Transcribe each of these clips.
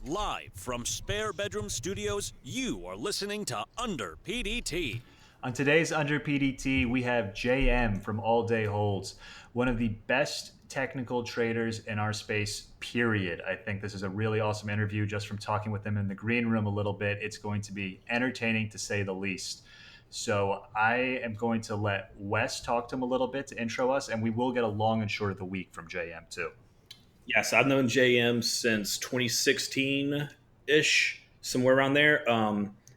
Live from Spare Bedroom Studios, you are listening to Under PDT. On today's Under PDT, we have JM from AllDayHolds, one of the best technical traders in our space, period. I think this is a really awesome interview just from talking with them in the green room a little bit. It's going to be entertaining to say the least. So I am going to let Wes talk to him a little bit to intro us, and we will get a long and short of the week from JM too. Yes, I've known JM since 2016-ish, somewhere around there.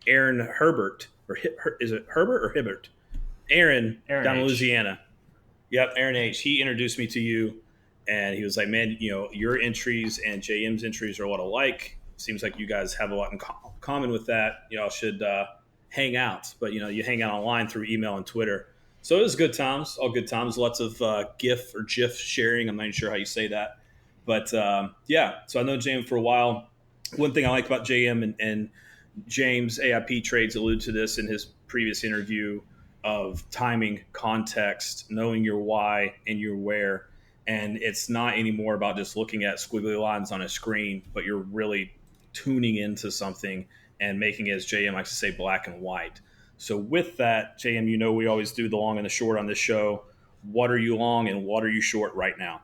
Aaron Herbert, is it Herbert or Hibbert? Aaron down in Louisiana. Yep, Aaron H. He introduced me to you, and he was like, man, you know, your entries and JM's entries are a lot alike. Seems like you guys have a lot in common with that. You know, I should hang out. But, you know, you hang out online through email and Twitter. So it was good times, all good times. Lots of GIF or GIF sharing. I'm not even sure how you say that. But, yeah, so I know JM for a while. One thing I like about JM and James AIP Trades alluded to this in his previous interview of timing, context, knowing your why and your where. And it's not anymore about just looking at squiggly lines on a screen, but you're really tuning into something and making it, as JM likes to say, black and white. So with that, JM, you know we always do the long and the short on this show. What are you long and what are you short right now?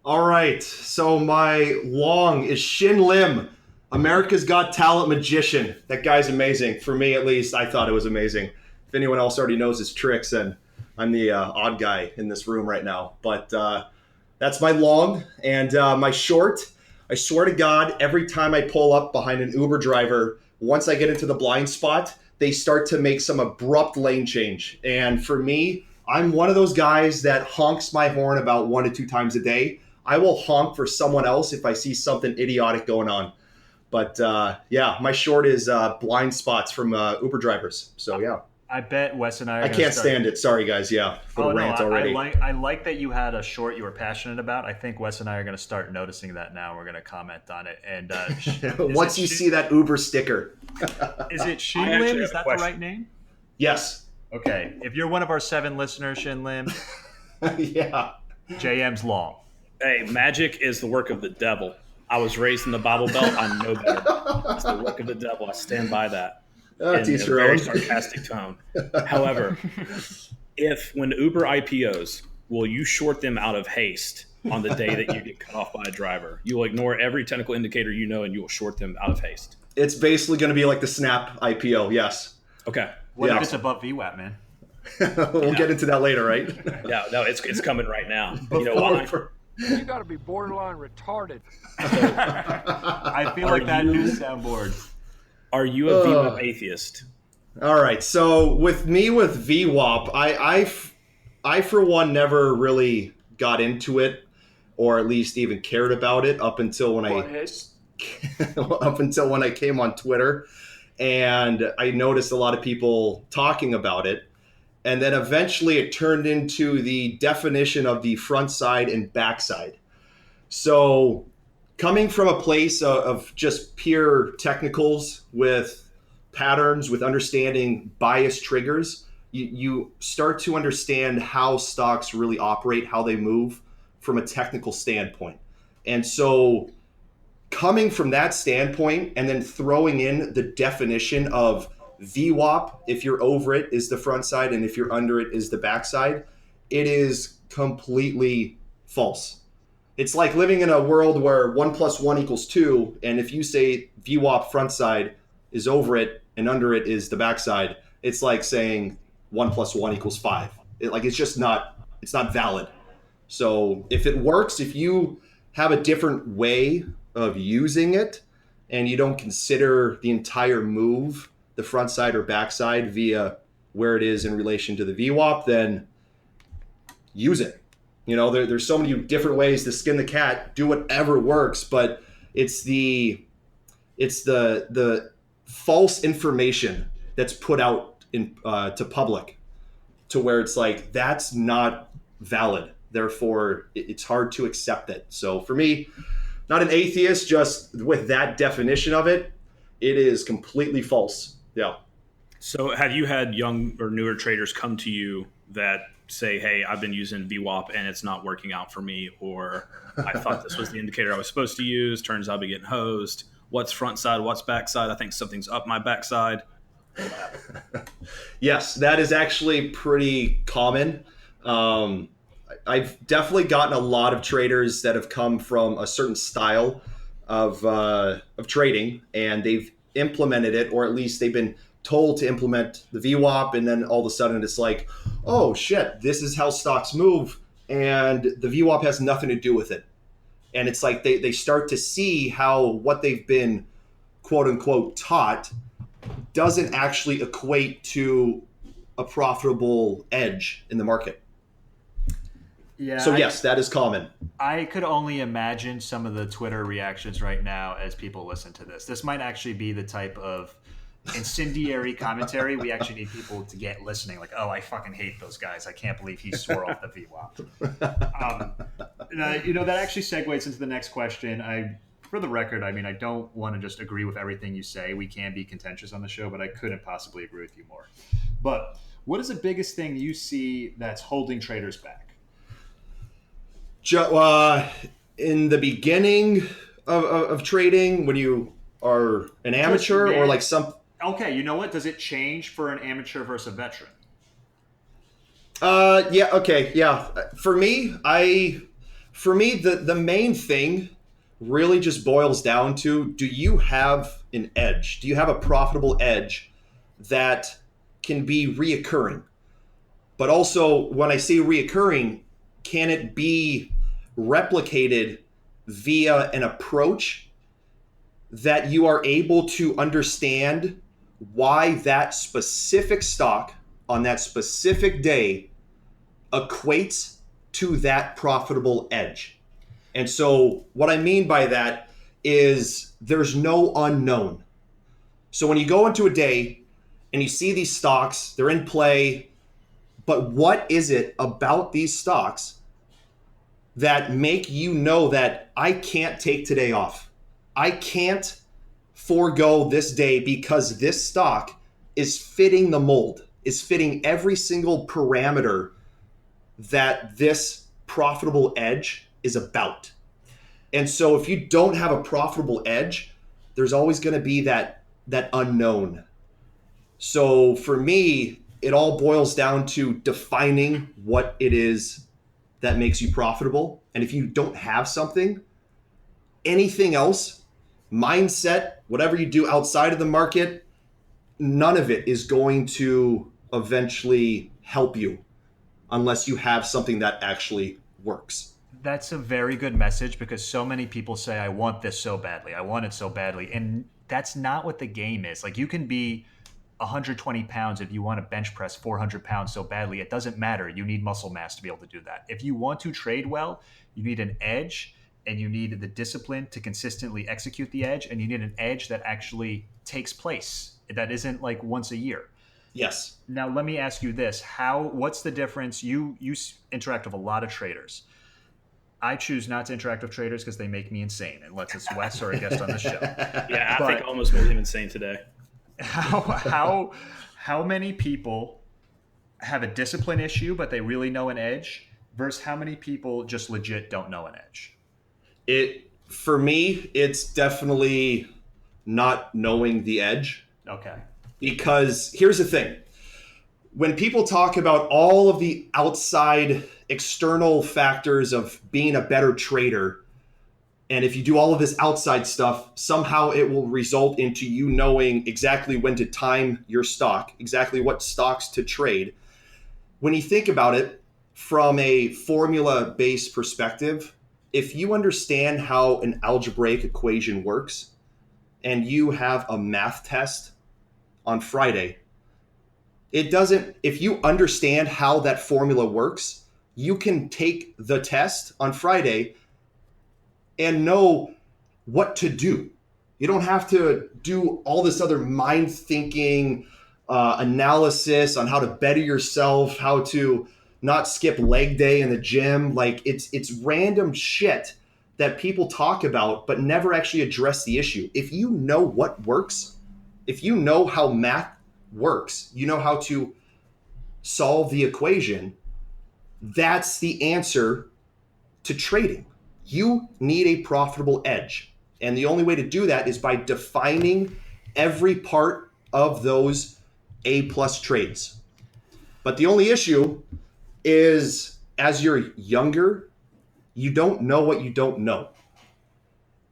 All right, so my long is Shin Lim, America's Got Talent magician. That guy's amazing. For me, at least, I thought it was amazing. If anyone else already knows his tricks, then I'm the odd guy in this room right now. But that's my long. And my short, I swear to God, every time I pull up behind an Uber driver, once I get into the blind spot, they start to make some abrupt lane change. And for me, I'm one of those guys that honks my horn about 1 to 2 times a day. I will honk for someone else if I see something idiotic going on. But yeah, my short is blind spots from Uber drivers. So yeah. I bet Wes and I can't stand it. Sorry, guys. Yeah, rant already. I like that you had a short you were passionate about. I think Wes and I are going to start noticing that now. We're going to comment on it. And once you see that Uber sticker. Is it Shin Lim? Is that the right name? Yes. Okay. If you're one of our 7 listeners, Shin Lim, yeah, JM's long. Hey, magic is the work of the devil. I was raised in the Bible Belt. I know better. It's the work of the devil. I stand by that. In a very sarcastic tone. However, when Uber IPOs, will you short them out of haste on the day that you get cut off by a driver? You will ignore every technical indicator you know, and you will short them out of haste. It's basically going to be like the Snap IPO, yes. Okay. What if it's above VWAP, man? We'll get into that later, right? No, it's coming right now. You know why? You got to be borderline retarded. I feel like that new soundboard. Are you a VWAP atheist? All right. So with VWAP, I for one never really got into it, or at least even cared about it up until when I came on Twitter, and I noticed a lot of people talking about it. And then eventually it turned into the definition of the front side and back side. So coming from a place of just pure technicals with patterns, with understanding bias triggers, you start to understand how stocks really operate, how they move from a technical standpoint. And so coming from that standpoint and then throwing in the definition of VWAP, if you're over it, is the front side, and if you're under it, is the back side. It is completely false. It's like living in a world where 1 + 1 = 2, and if you say VWAP front side is over it and under it is the back side, it's like saying 1 + 1 = 5. It's not valid. So if it works, if you have a different way of using it and you don't consider the entire move the front side or back side via where it is in relation to the VWAP, then use it. You know, there's so many different ways to skin the cat, do whatever works, but it's the false information that's put out to public to where it's like, that's not valid. Therefore, it's hard to accept it. So for me, not an atheist, just with that definition of it, it is completely false. Yeah. So have you had young or newer traders come to you that say, hey, I've been using VWAP and it's not working out for me, or I thought this was the indicator I was supposed to use, turns out I've been getting hosed, what's front side, what's back side. I think something's up my backside. Yes, that is actually pretty common. I've definitely gotten a lot of traders that have come from a certain style of trading, and they've implemented it, or at least they've been told to implement the VWAP, and then all of a sudden it's like, oh shit, this is how stocks move, and the VWAP has nothing to do with it. And it's like they start to see how what they've been quote unquote taught doesn't actually equate to a profitable edge in the market. Yeah. So yes, that is common. I could only imagine some of the Twitter reactions right now as people listen to this. This might actually be the type of incendiary commentary we actually need people to get listening. Like, oh, I fucking hate those guys. I can't believe he swore off the VWAP. That actually segues into the next question. For the record, I mean, I don't want to just agree with everything you say. We can be contentious on the show, but I couldn't possibly agree with you more. But what is the biggest thing you see that's holding traders back? In the beginning of trading, when you are an amateur or like some... Okay, you know what? Does it change for an amateur versus a veteran? Yeah, okay, yeah. For me, the main thing really just boils down to, do you have an edge? Do you have a profitable edge that can be reoccurring? But also, when I say reoccurring, can it be replicated via an approach that you are able to understand why that specific stock on that specific day equates to that profitable edge? And so what I mean by that is there's no unknown. So when you go into a day and you see these stocks, they're in play, but what is it about these stocks that make you know that I can't take today off? I can't forego this day because this stock is fitting the mold, is fitting every single parameter that this profitable edge is about. And so if you don't have a profitable edge, there's always going to be that unknown. So for me, it all boils down to defining what it is that makes you profitable. And if you don't have something, anything else, mindset, whatever you do outside of the market, none of it is going to eventually help you unless you have something that actually works. That's a very good message, because so many people say, I want this so badly. I want it so badly. And that's not what the game is. Like, you can be 120 pounds if you want to bench press 400 pounds so badly. It doesn't matter. You need muscle mass to be able to do that. If you want to trade well, you need an edge, and you need the discipline to consistently execute the edge, and you need an edge that actually takes place, that isn't like once a year. Yes. Now, let me ask you this. What's the difference? You interact with a lot of traders. I choose not to interact with traders because they make me insane, unless it's Wes or a guest on the show. Yeah, I think I almost made him insane today. How many people have a discipline issue, but they really know an edge, versus how many people just legit don't know an edge? For me, it's definitely not knowing the edge. Okay. Because here's the thing. When people talk about all of the outside external factors of being a better trader, and if you do all of this outside stuff, somehow it will result into you knowing exactly when to time your stock, exactly what stocks to trade. When you think about it from a formula-based perspective, if you understand how an algebraic equation works and you have a math test on Friday, if you understand how that formula works, you can take the test on Friday and know what to do. You don't have to do all this other mind thinking analysis on how to better yourself, how to not skip leg day in the gym. Like it's random shit that people talk about but never actually address the issue. If you know what works, if you know how math works, you know how to solve the equation, that's the answer to trading. You need a profitable edge. And the only way to do that is by defining every part of those A+ trades. But the only issue is, as you're younger, you don't know what you don't know.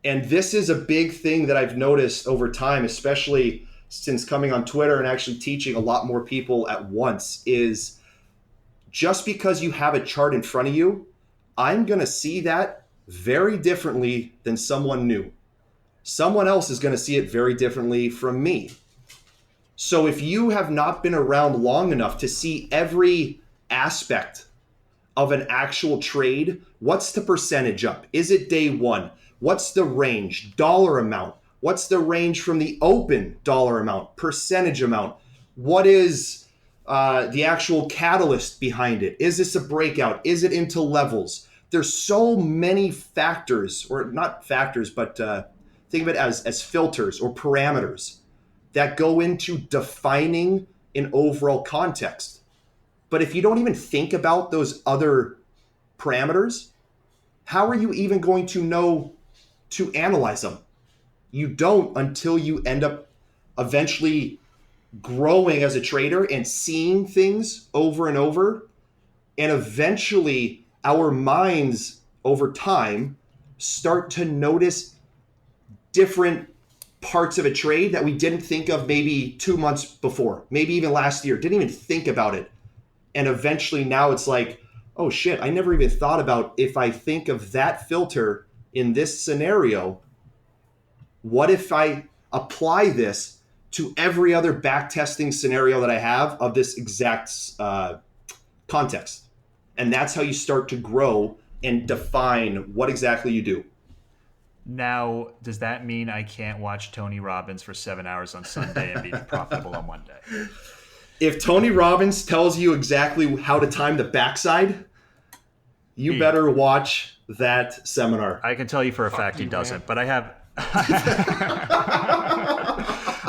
And this is a big thing that I've noticed over time, especially since coming on Twitter and actually teaching a lot more people at once, is just because you have a chart in front of you, I'm going to see that very differently than someone new. Someone else is going to see it very differently from me. So if you have not been around long enough to see every aspect of an actual trade, what's the percentage up? Is it day one? What's the range? Dollar amount? What's the range from the open dollar amount? Percentage amount? What is the actual catalyst behind it? Is this a breakout? Is it into levels? There's so many factors, or not factors, but think of it as filters or parameters that go into defining an overall context. But if you don't even think about those other parameters, how are you even going to know to analyze them? You don't until you end up eventually growing as a trader and seeing things over and over. And eventually our minds over time start to notice different parts of a trade that we didn't think of maybe 2 months before, maybe even last year, didn't even think about it. And eventually now it's like, oh shit, I never even thought about, if I think of that filter in this scenario, what if I apply this to every other backtesting scenario that I have of this exact context? And that's how you start to grow and define what exactly you do. Now, does that mean I can't watch Tony Robbins for 7 hours on Sunday and be profitable on Monday? If Tony Robbins tells you exactly how to time the backside, you better watch that seminar. I can tell you for a fact he doesn't, but I have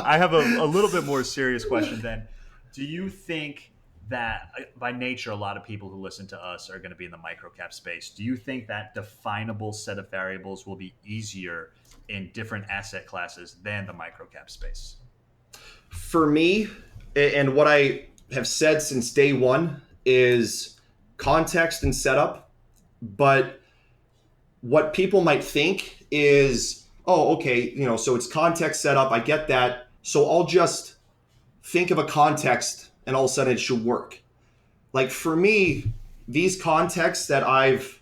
I have a little bit more serious question then. Do you think that by nature, a lot of people who listen to us are going to be in the microcap space? Do you think that definable set of variables will be easier in different asset classes than the microcap space? For me, and what I have said since day one, is context and setup. But what people might think is, oh, okay, so it's context setup. I get that. So I'll just think of a context and all of a sudden it should work. Like for me, these contexts that I've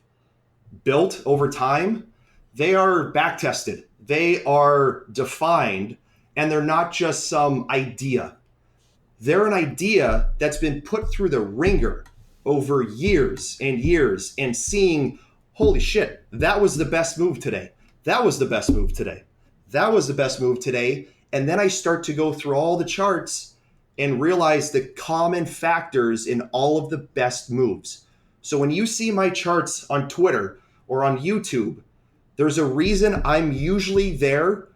built over time, they are back tested. They are defined, and they're not just some idea. They're an idea that's been put through the ringer over years and years, and seeing, holy shit, that was the best move today. That was the best move today. That was the best move today. And then I start to go through all the charts and realize the common factors in all of the best moves. So when you see my charts on Twitter or on YouTube, there's a reason I'm usually there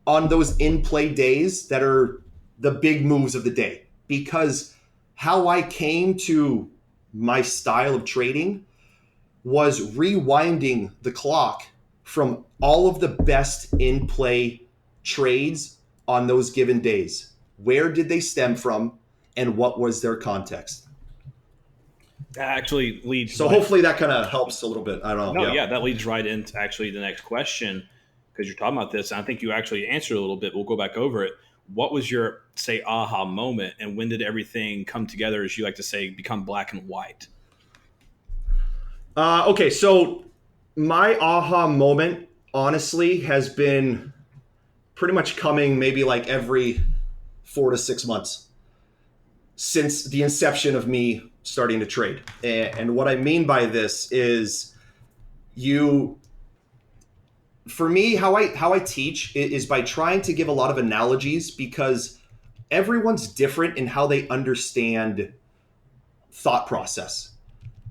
on those in-play days that are the big moves of the day, because how I came to my style of trading was rewinding the clock from all of the best in-play trades on those given days. Where did they stem from, and what was their context? That actually leads. So hopefully that kind of helps a little bit. I don't know. No, yeah, that leads right into actually the next question, because you're talking about this, and I think you actually answered a little bit. We'll go back over it. What was your, say, aha moment, and when did everything come together, as you like to say, become black and white? Okay, so my aha moment, honestly, has been pretty much coming maybe like every 4 to 6 months since the inception of me starting to trade. And what I mean by this is, for me, how I teach is by trying to give a lot of analogies, because everyone's different in how they understand thought process.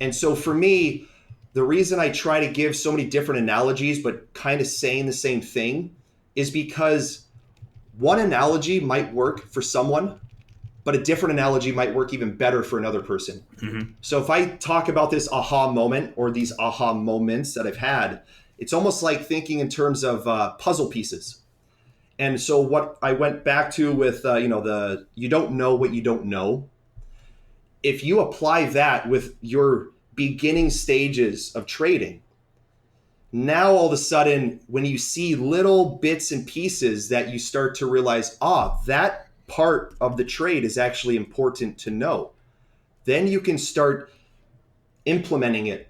And so for me, the reason I try to give so many different analogies but kind of saying the same thing is because one analogy might work for someone, but a different analogy might work even better for another person. Mm-hmm. So if I talk about this aha moment, or these aha moments that I've had, It's almost like thinking in terms of puzzle pieces. And so what I went back to with, the you don't know what you don't know. If you apply that with your beginning stages of trading, now all of a sudden, when you see little bits and pieces that you start to realize, that part of the trade is actually important to know. Then you can start implementing it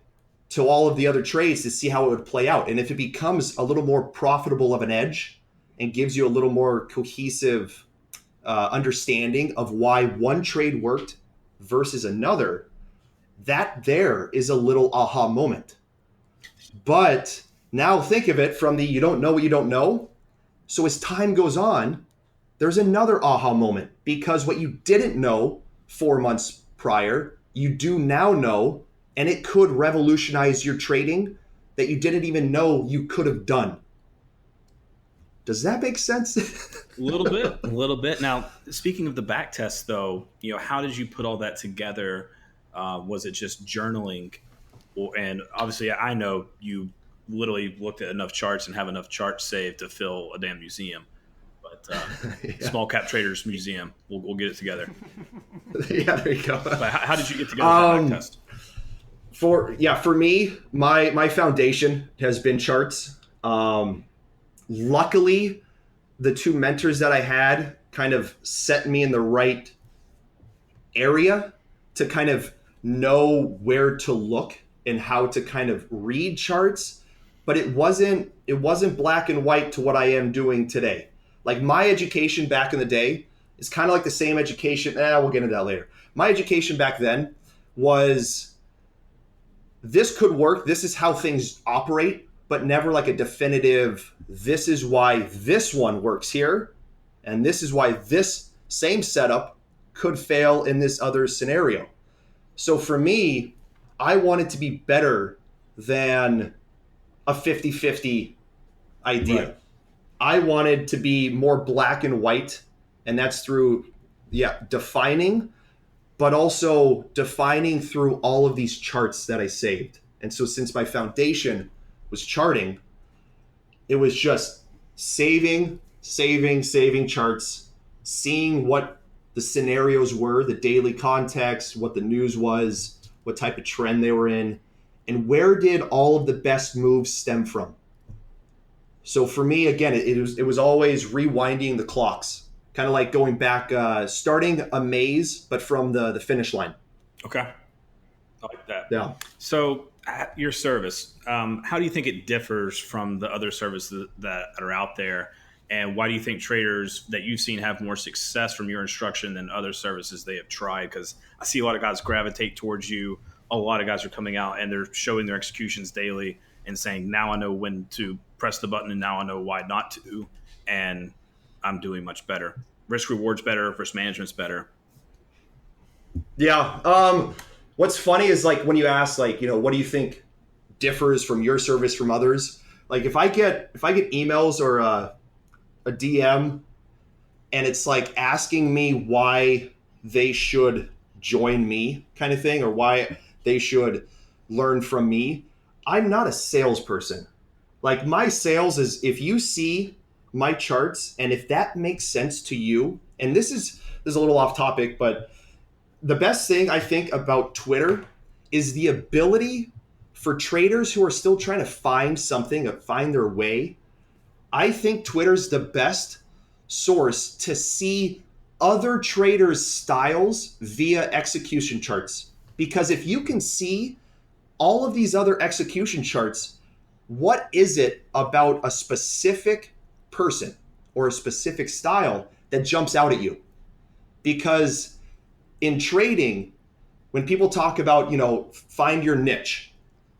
to all of the other trades to see how it would play out. And if it becomes a little more profitable of an edge and gives you a little more cohesive understanding of why one trade worked versus another, that there is a little aha moment. But now think of it from the you don't know what you don't know. So as time goes on, there's another aha moment, because what you didn't know 4 months prior, you do now know, and it could revolutionize your trading that you didn't even know you could have done. Does that make sense? A little bit. Now, speaking of the back test, though, how did you put all that together? Was it just journaling? And obviously, I know you literally looked at enough charts and have enough charts saved to fill a damn museum. But Yeah. Small Cap Traders Museum, we'll get it together. Yeah, there you go. But how did you get together that back test? For me, my foundation has been charts. Luckily, the two mentors that I had kind of set me in the right area to kind of know where to look and how to kind of read charts, but it wasn't black and white to what I am doing today. Like my education back in the day is kind of like the same education. We'll get into that later. My education back then was this could work. This is how things operate, but never like a definitive, this is why this one works here. And this is why this same setup could fail in this other scenario. So for me, I wanted to be better than a 50-50 idea. Right. I wanted to be more black and white, and that's through, defining, but also defining through all of these charts that I saved. And so since my foundation was charting, it was just saving charts, seeing what the scenarios were, the daily context, what the news was, what type of trend they were in, and where did all of the best moves stem from. So for me, again, it was always rewinding the clocks, kind of like going back, starting a maze, but from the finish line. Okay. I like that. Yeah. So at your service, how do you think it differs from the other services that are out there? And why do you think traders that you've seen have more success from your instruction than other services they have tried? Because I see a lot of guys gravitate towards you. A lot of guys are coming out and they're showing their executions daily and saying, now I know when to press the button and now I know why not to. And I'm doing much better. Risk reward's better. Risk management's better. Yeah. What's funny is like when you ask, like, what do you think differs from your service from others? Like if I get emails or a DM and it's like asking me why they should join me kind of thing, or why they should learn from me, I'm not a salesperson. Like my sales is if you see my charts and if that makes sense to you, and this is a little off topic, but the best thing I think about Twitter is the ability for traders who are still trying to find something, find their way. I think Twitter's the best source to see other traders' styles via execution charts. Because if you can see all of these other execution charts, what is it about a specific person or a specific style that jumps out at you? Because in trading, when people talk about, find your niche,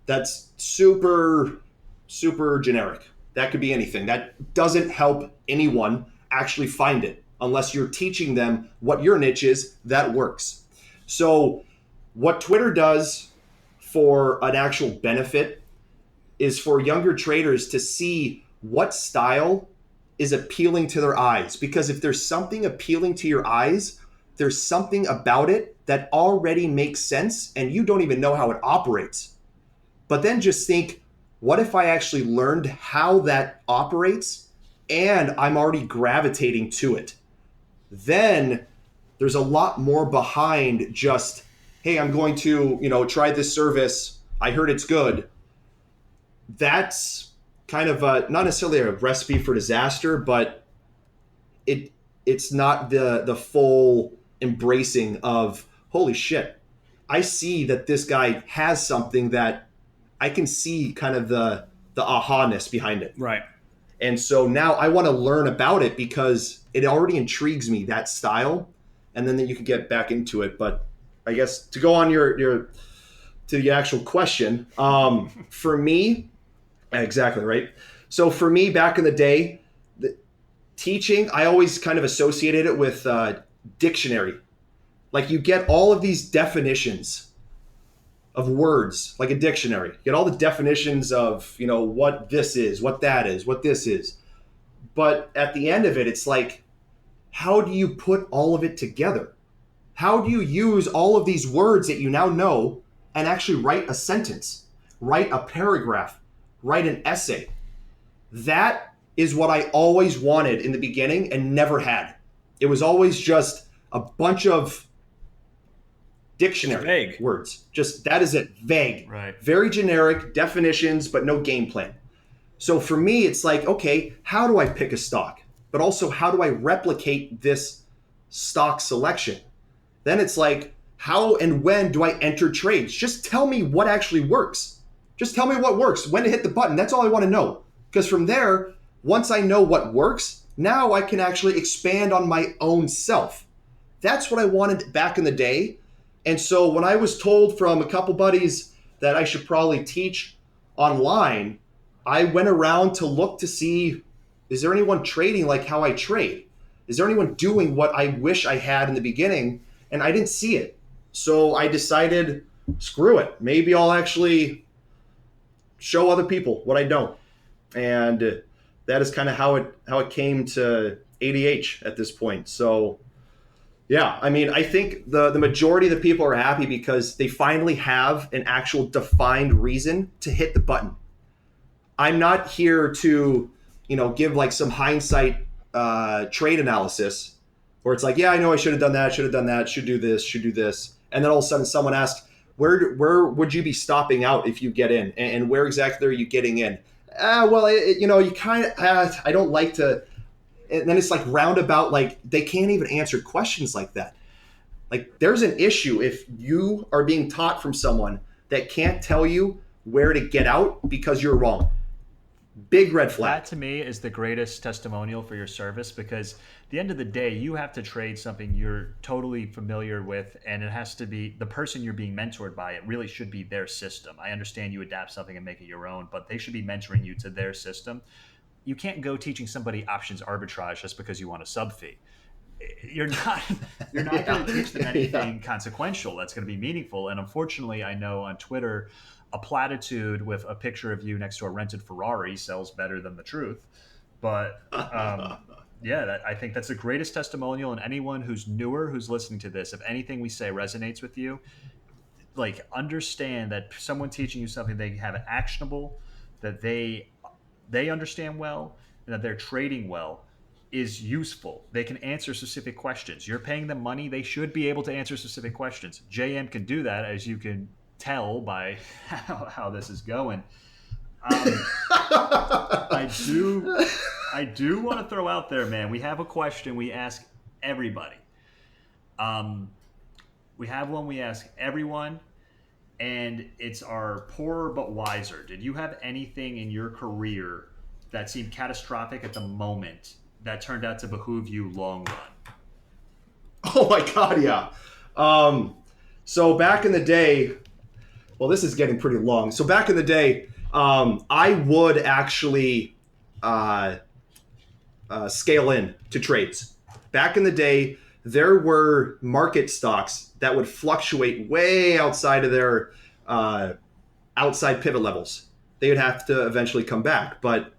that's super, super generic. That could be anything. That doesn't help anyone actually find it unless you're teaching them what your niche is that works. So what Twitter does for an actual benefit is for younger traders to see what style is appealing to their eyes. Because if there's something appealing to your eyes, there's something about it that already makes sense and you don't even know how it operates. But then just think, What if I actually learned how that operates and I'm already gravitating to it? Then there's a lot more behind just, hey, I'm going to, try this service. I heard it's good. That's kind of not necessarily a recipe for disaster, but it's not the full embracing of, holy shit, I see that this guy has something that I can see kind of the aha-ness behind it. Right. And so now I want to learn about it because it already intrigues me, that style. And then you can get back into it. But I guess to go on to the actual question, for me, exactly, right? So for me, back in the day, the teaching, I always kind of associated it with dictionary. Like you get all of these definitions of words, like a dictionary. You get all the definitions of, what this is, what that is, what this is. But at the end of it, it's like, how do you put all of it together? How do you use all of these words that you now know and actually write a sentence, write a paragraph, write an essay? That is what I always wanted in the beginning and never had. It was always just a bunch of dictionary words. Just that is it. Vague. Right. Very generic definitions, but no game plan. So for me, it's like, okay, how do I pick a stock? But also, how do I replicate this stock selection? Then it's like, how and when do I enter trades? Just tell me what actually works. Just tell me what works, when to hit the button. That's all I want to know. Because from there, once I know what works, now I can actually expand on my own self. That's what I wanted back in the day. And so when I was told from a couple buddies that I should probably teach online, I went around to look to see, is there anyone trading like how I trade? Is there anyone doing what I wish I had in the beginning? And I didn't see it. So I decided, screw it. Maybe I'll actually show other people what I don't. And that is kind of how it came to ADH at this point. So yeah, I mean, I think the majority of the people are happy because they finally have an actual defined reason to hit the button. I'm not here to, give like some hindsight trade analysis where it's like, yeah, I know I should have done that, should do this. And then all of a sudden someone asks, where would you be stopping out if you get in? And where exactly are you getting in? You kind of, I don't like to. And then it's like roundabout, like they can't even answer questions like that. Like there's an issue if you are being taught from someone that can't tell you where to get out because you're wrong. Big red flag. That to me is the greatest testimonial for your service, because at the end of the day, you have to trade something you're totally familiar with, and it has to be the person you're being mentored by. It really should be their system. I understand you adapt something and make it your own, but they should be mentoring you to their system. You can't go teaching somebody options arbitrage just because you want a sub fee. You're not going to teach them anything consequential that's going to be meaningful. And unfortunately, I know on Twitter, a platitude with a picture of you next to a rented Ferrari sells better than the truth. But I think that's the greatest testimonial. And anyone who's newer, who's listening to this, if anything we say resonates with you, like understand that someone teaching you something they have actionable, that they understand well, and that they're trading well is useful. They can answer specific questions. You're paying them money. They should be able to answer specific questions. JM can do that, as you can tell by how this is going. I do want to throw out there, man, we have a question we ask everybody. We have one we ask everyone, and it's our poorer but wiser. Did you have anything in your career that seemed catastrophic at the moment that turned out to behoove you long run? Oh my God, yeah. So back in the day, well, this is getting pretty long. So back in the day, I would actually scale in to trades. Back in the day, there were market stocks that would fluctuate way outside of their outside pivot levels. They would have to eventually come back. But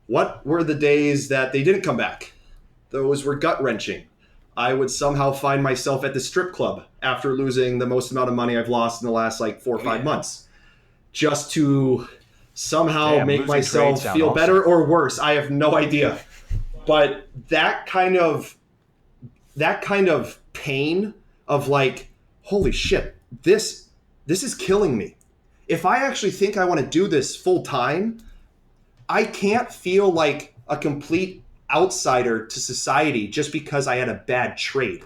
what were the days that they didn't come back? Those were gut-wrenching. I would somehow find myself at the strip club after losing the most amount of money I've lost in the last 4 or 5 months, just to somehow Damn, make losing myself trades sound feel awesome. better or worse. I have no idea. But that kind of pain of like, holy shit, this is killing me. If I actually think I want to do this full time, I can't feel like a complete outsider to society just because I had a bad trade.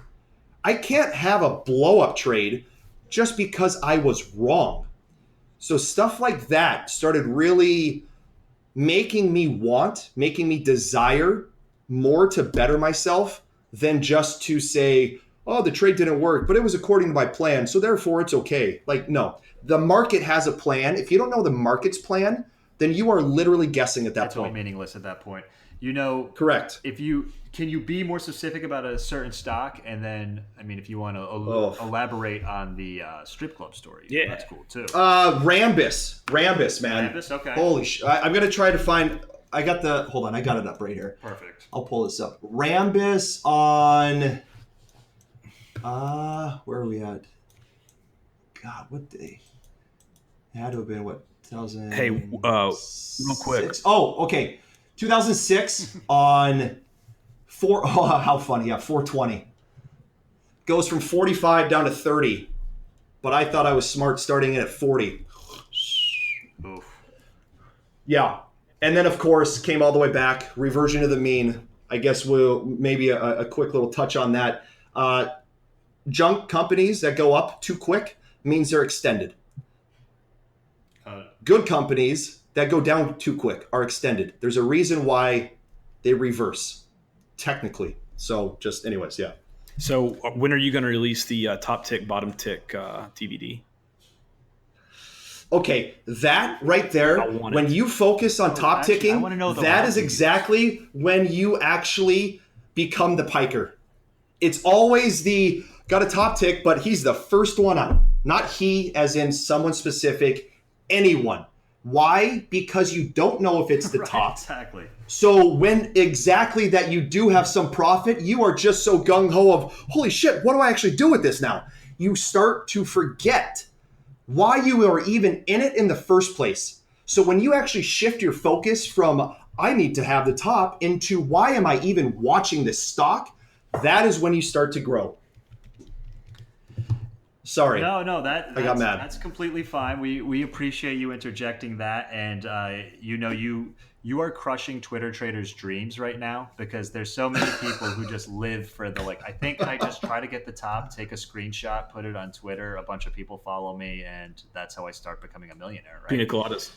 I can't have a blow up trade just because I was wrong. So stuff like that started really making me desire more to better myself than just to say, oh, the trade didn't work, but it was according to my plan, so therefore it's okay. Like, no, the market has a plan. If you don't know the market's plan, then you are literally guessing at that It's all point. meaningless at that point. Correct. Can you be more specific about a certain stock? And then, I mean, if you want to elaborate on the strip club story, that's cool too. Rambus, man. Rambus, okay. Holy shit. I'm going to try to find, hold on, I got it up right here. Perfect. I'll pull this up. Rambus on, where are we at? God, what day? It had to have been, 2000? Hey, real quick. Oh, okay. 2006 on 420. Goes from 45 down to 30. But I thought I was smart starting it at 40. Oof. Yeah. And then, of course, came all the way back. Reversion to the mean. I guess we'll maybe a quick little touch on that. Junk companies that go up too quick means they're extended. Good companies that go down too quick are extended. There's a reason why they reverse, technically. So just anyways, yeah. So when are you going to release the top tick, bottom tick DVD? Okay, that right there, when you focus on top ticking, that is exactly when you actually become the piker. It's always got a top tick, but he's the first one out. Not he as in someone specific, anyone. Why? Because you don't know if it's the top. Exactly. So when exactly that you do have some profit, you are just so gung-ho of, holy shit, what do I actually do with this now? You start to forget why you are even in it in the first place. So when you actually shift your focus from, I need to have the top, into why am I even watching this stock, that is when you start to grow. Sorry. No, I got mad. That's completely fine. We appreciate you interjecting that, and you are crushing Twitter traders' dreams right now because there's so many people who just live for the I think I just try to get the top, take a screenshot, put it on Twitter. A bunch of people follow me, and that's how I start becoming a millionaire. Right? Pina coladas.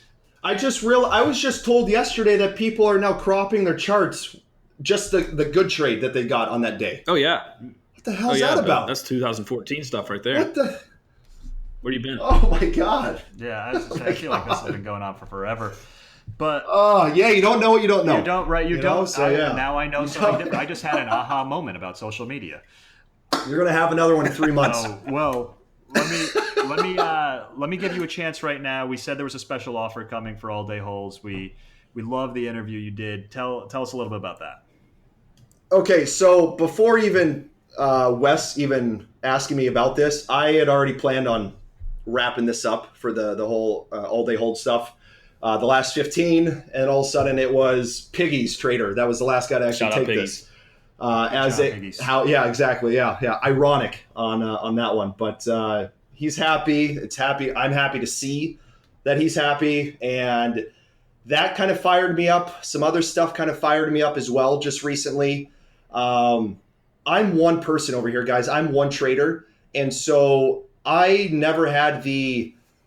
I was just told yesterday that people are now cropping their charts, just the good trade that they got on that day. Oh yeah. What the hell is that about? That's 2014 stuff right there. Where you been? Oh my god. Yeah, I feel like this has been going on for forever. But you don't know what you don't know. You don't, right? You don't. So, yeah. Now I know something different. I just had an aha moment about social media. You're gonna have another one in 3 months. Oh, well, let me give you a chance right now. We said there was a special offer coming for AllDayHolds. We love the interview you did. Tell us a little bit about that. Okay, so before even Wes even asking me about this, I had already planned on wrapping this up for the whole AllDayHolds stuff. The last 15, and all of a sudden it was Piggy's trader. That was the last guy to actually take this. Exactly. Yeah. Ironic on that one, but he's happy. It's happy. I'm happy to see that he's happy, and that kind of fired me up. Some other stuff kind of fired me up as well just recently. I'm one person over here, guys. I'm one trader, and so I never had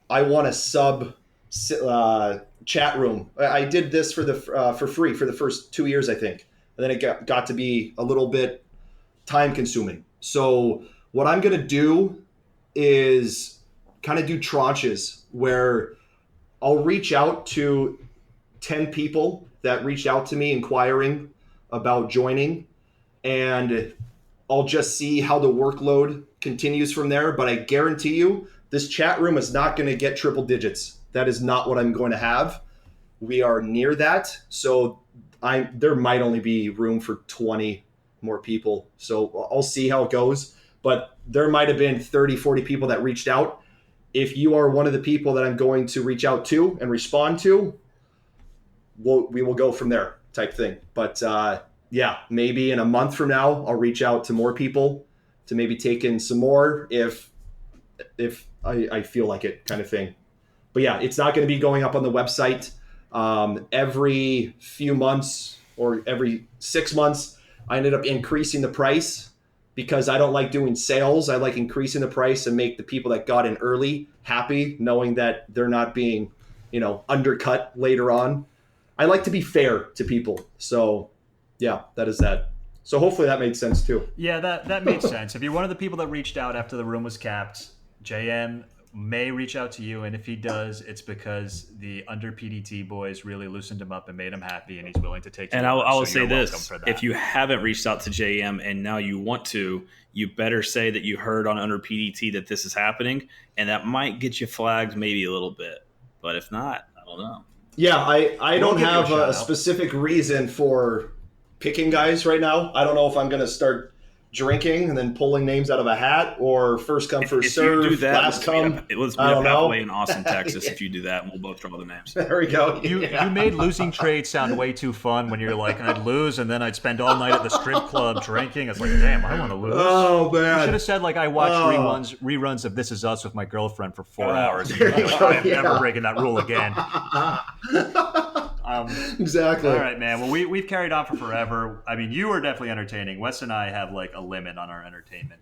I want a sub chat room. I did this for free for the first 2 years, I think. And then it got to be a little bit time consuming. So what I'm going to do is kind of do tranches where I'll reach out to 10 people that reached out to me inquiring about joining, and I'll just see how the workload continues from there. But I guarantee you this chat room is not going to get triple digits. That is not what I'm going to have. We are near that. So there might only be room for 20 more people. So I'll see how it goes. But there might have been 30, 40 people that reached out. if you are one of the people that I'm going to reach out to and respond to, we will go from there type thing. But yeah, maybe in a month from now, I'll reach out to more people to maybe take in some more if I feel like it, kind of thing. But yeah, it's not going to be going up on the website every few months or every 6 months. I ended up increasing the price because I don't like doing sales. I like increasing the price and make the people that got in early happy, knowing that they're not being, undercut later on. I like to be fair to people. So yeah, that is that. So hopefully that made sense too. Yeah, that made sense. If you're one of the people that reached out after the room was capped, JM may reach out to you, and if he does, it's because the Under PDT boys really loosened him up and made him happy, and he's willing to take. And I will say this: if you haven't reached out to JM and now you want to, you better say that you heard on Under PDT that this is happening, and that might get you flagged maybe a little bit. But if not, I don't know. Yeah, I don't have a specific reason for picking guys right now. I don't know if I'm going to start drinking and then pulling names out of a hat, or first come, first serve, you do that, last come. Let's meet up halfway in Austin, Texas. If you do that, and we'll both draw the names. There we go. You made losing trades sound way too fun when you're like, I'd lose and then I'd spend all night at the strip club drinking. It's like, damn, I want to lose. Oh, man. You should have said, like, I watched reruns of This Is Us with my girlfriend for 4 hours. And you'd be like, I'm never breaking that rule again. Exactly. All right, man. Well, we've carried on for forever. I mean, you were definitely entertaining. Wes and I have like a limit on our entertainment,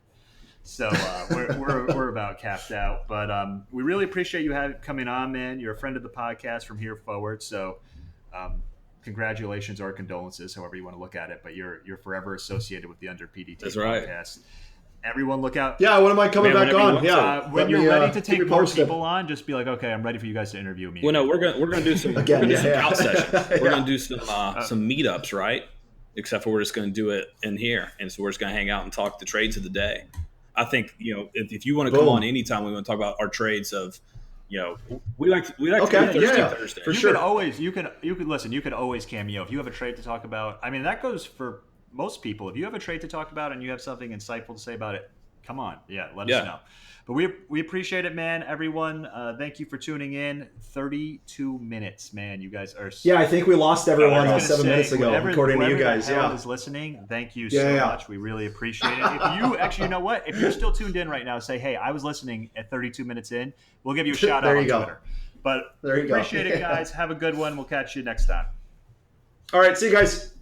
so we're about capped out. But we really appreciate you coming on, man. You're a friend of the podcast from here forward. So congratulations or condolences, however you want to look at it. But you're forever associated with the Under PDT podcast. Everyone look out. Yeah, when am I coming back on? Yeah, when you're ready to take more people on, just be like, okay, I'm ready for you guys to interview me. Well, no, we're gonna do some couch sessions. We're gonna do some meetups, right? Except for we're just gonna do it in here, and so we're just gonna hang out and talk the trades of the day. I think if you want to come on anytime, we want to talk about our trades of. We like to do Thursday. For sure. You can listen. You can always cameo if you have a trade to talk about. I mean, that goes for most people. If you have a trade to talk about and you have something insightful to say about it, come on. Yeah, let us know. But we appreciate it, man. Everyone, thank you for tuning in. 32 minutes, man. You guys are... Yeah, I think we lost everyone 7 minutes ago, according to you guys. Yeah, is listening. Thank you so much. We really appreciate it. If you actually, you know what? If you're still tuned in right now, say, hey, I was listening at 32 minutes in. We'll give you a shout out on Twitter. But we appreciate it, guys. Have a good one. We'll catch you next time. All right, see you guys.